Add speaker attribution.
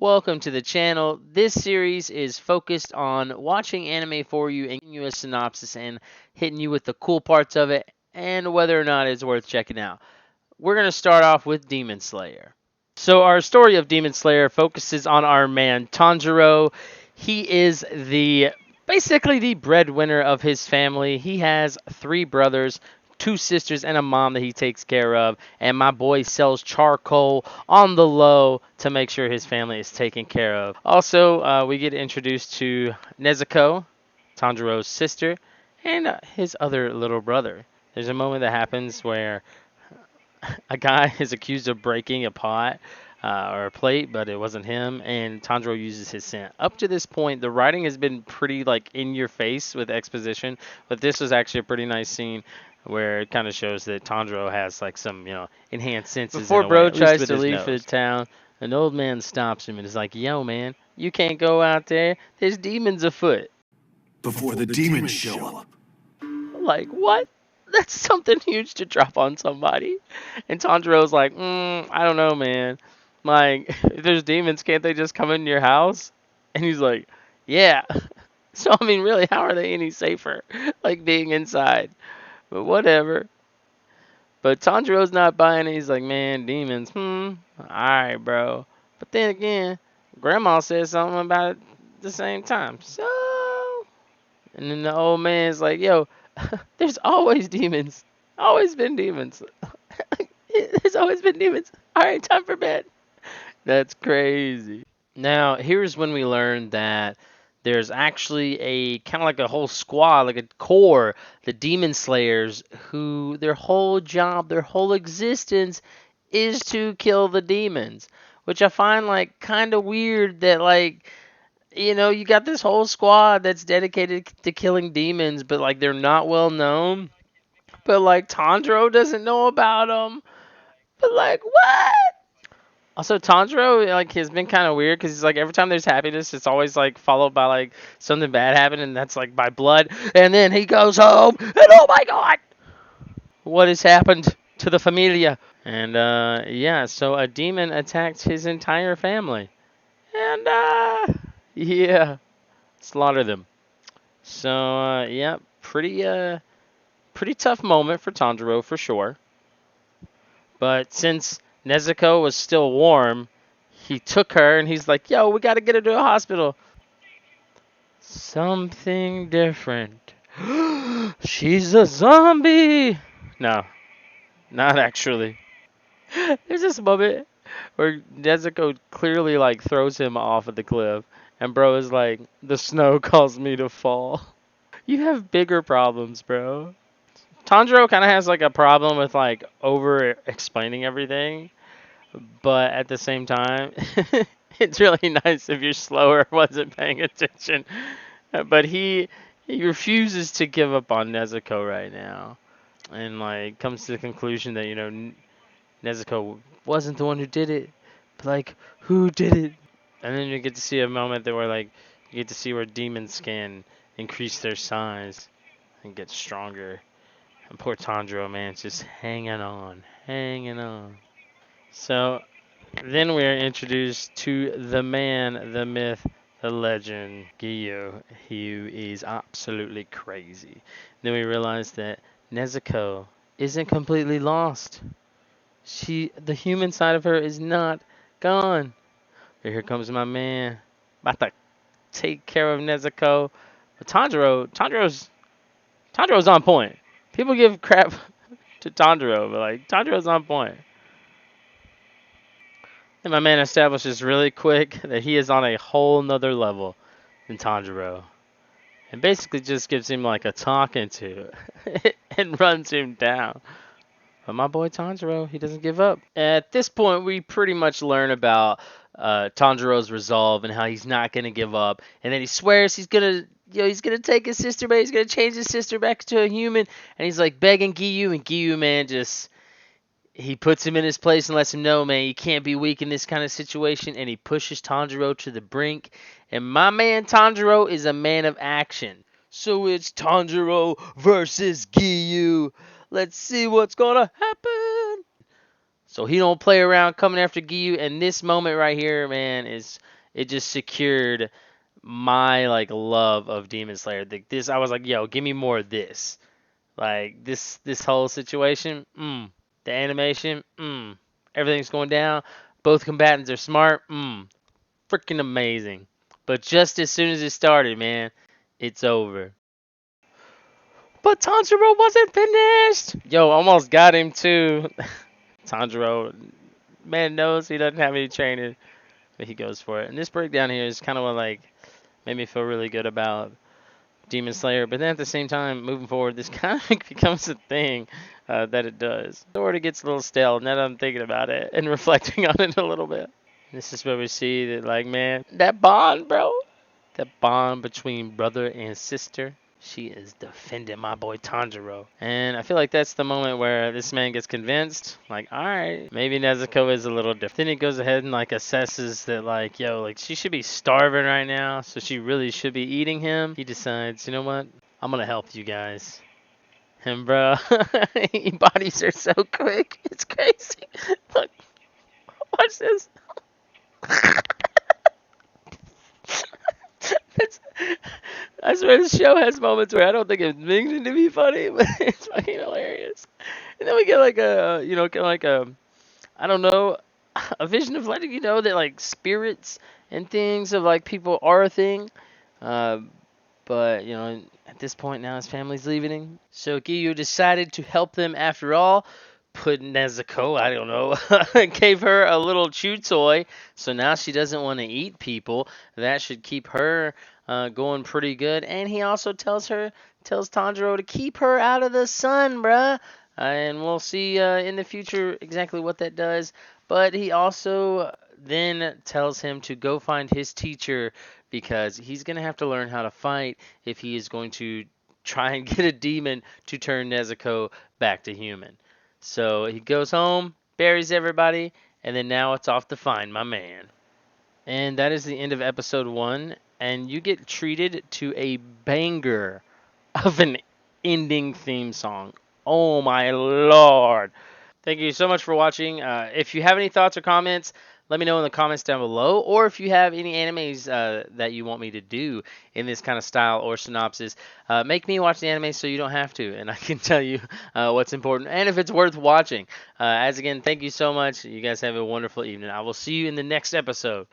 Speaker 1: Welcome to the channel. This series is focused on watching anime for you and giving you a synopsis and hitting you with the cool parts of it and whether or not it's worth checking out. We're going to start off with Demon Slayer. So our story of Demon Slayer focuses on our man Tanjiro. He is basically the breadwinner of his family. He has three brothers, two sisters, and a mom that he takes care of. And my boy sells charcoal on the low to make sure his family is taken care of. Also, we get introduced to Nezuko, Tanjiro's sister, and his other little brother. There's a moment that happens where a guy is accused of breaking a pot or a plate, but it wasn't him, and Tanjiro uses his scent. Up to this point, the writing has been pretty like in your face with exposition, but this was actually a pretty nice scene where it kind of shows that Tanjiro has like some, enhanced senses. Before Bro tries to leave for the town, an old man stops him and is like, "Yo, man, you can't go out there. There's demons afoot."
Speaker 2: Before the demons show up.
Speaker 1: Like, what? That's something huge to drop on somebody. And Tanjiro's like, I don't know, man. Like, if there's demons, can't they just come in your house? And he's like, yeah. So, I mean, really, how are they any safer? Like, being inside. But whatever. But Tanjiro's not buying it. He's like, man, demons, alright, bro. But then again, Grandma said something about it at the same time. So, and then the old man's like, yo, there's always demons. Always been demons. There's always been demons. Alright, time for bed. That's crazy. Now, here's when we learn that there's actually a kind of like a whole squad, like a core, the Demon Slayers, who their whole job, their whole existence is to kill the demons. Which I find like kind of weird that like, you got this whole squad that's dedicated to killing demons, but like they're not well known. But like Tanjiro doesn't know about them. But like what? Also, Tanjiro like has been kind of weird because he's like every time there's happiness, it's always like followed by like something bad happening, and that's like by blood. And then he goes home, and oh my god, what has happened to the familia? And yeah, so a demon attacked his entire family, and yeah, slaughtered them. So yeah, pretty tough moment for Tanjiro for sure. But since Nezuko was still warm, he took her and he's like, yo, we gotta get her to a hospital. Something different. She's a zombie. No, not actually. There's this moment where Nezuko clearly like throws him off of the cliff, and bro is like, the snow caused me to fall. You have bigger problems, bro. Tanjiro kind of has like a problem with like over explaining everything, but at the same time, it's really nice if you're slower wasn't paying attention. But he refuses to give up on Nezuko right now, and like comes to the conclusion that Nezuko wasn't the one who did it, but like who did it? And then you get to see a moment that where like you get to see where demons can increase their size and get stronger. And poor Tanjiro, man, just hanging on, hanging on. So then we're introduced to the man, the myth, the legend, Giyu, who is absolutely crazy. Then we realize that Nezuko isn't completely lost. The human side of her is not gone. But here comes my man, about to take care of Nezuko. But Tanjiro's on point. People give crap to Tanjiro, but like Tanjiro's on point. And my man establishes really quick that he is on a whole nother level than Tanjiro. And basically just gives him like a talking to and runs him down. But my boy Tanjiro, he doesn't give up. At this point, we pretty much learn about Tanjiro's resolve and how he's not going to give up. And then he swears he's going to he's gonna take his sister back. He's gonna change his sister back to a human, and he's like begging Giyu, and Giyu, man, he puts him in his place and lets him know, man, you can't be weak in this kind of situation, and he pushes Tanjiro to the brink. And my man Tanjiro is a man of action. So it's Tanjiro versus Giyu. Let's see what's gonna happen. So he don't play around coming after Giyu. And this moment right here, man, is it just secured my like love of Demon Slayer. This I was like, yo, give me more of this. Like this whole situation, the animation, everything's going down. Both combatants are smart, freaking amazing. But just as soon as it started, man, it's over. But Tanjiro wasn't finished. Yo, almost got him too. Tanjiro, man knows he doesn't have any training, but he goes for it. And this breakdown here is kind of what like made me feel really good about Demon Slayer. But then at the same time, moving forward, this kind of becomes a thing that it does. It sort of gets a little stale now that I'm thinking about it and reflecting on it a little bit. This is where we see that, like, man, that bond, bro. That bond between brother and sister. She is defending my boy Tanjiro. And I feel like that's the moment where this man gets convinced, like, alright, maybe Nezuko is a little different. Then he goes ahead and, like, assesses that, like, yo, like, she should be starving right now, so she really should be eating him. He decides, you know what? I'm gonna help you guys. And, bro, he bodies her so quick. It's crazy. Look, watch this. It's, I swear this show has moments where I don't think it's meant to be funny, but it's fucking hilarious. And then we get like a, you know, kind of like a, I don't know, a vision of letting you know that like spirits and things of like people are a thing. Uh, but, you know, at this point now his family's leaving him. So Giyu decided to help them after all. Put Nezuko, I don't know, gave her a little chew toy. So now she doesn't want to eat people. That should keep her going pretty good. And he also tells Tanjiro to keep her out of the sun, bruh. And we'll see in the future exactly what that does. But he also then tells him to go find his teacher because he's going to have to learn how to fight if he is going to try and get a demon to turn Nezuko back to human. So he goes home, buries everybody, and then now it's off to find my man. And that is the end of episode 1, and you get treated to a banger of an ending theme song. Oh my lord. Thank you so much for watching. If you have any thoughts or comments, let me know in the comments down below. Or if you have any animes that you want me to do in this kind of style or synopsis, make me watch the anime so you don't have to. And I can tell you what's important and if it's worth watching. As again, thank you so much. You guys have a wonderful evening. I will see you in the next episode.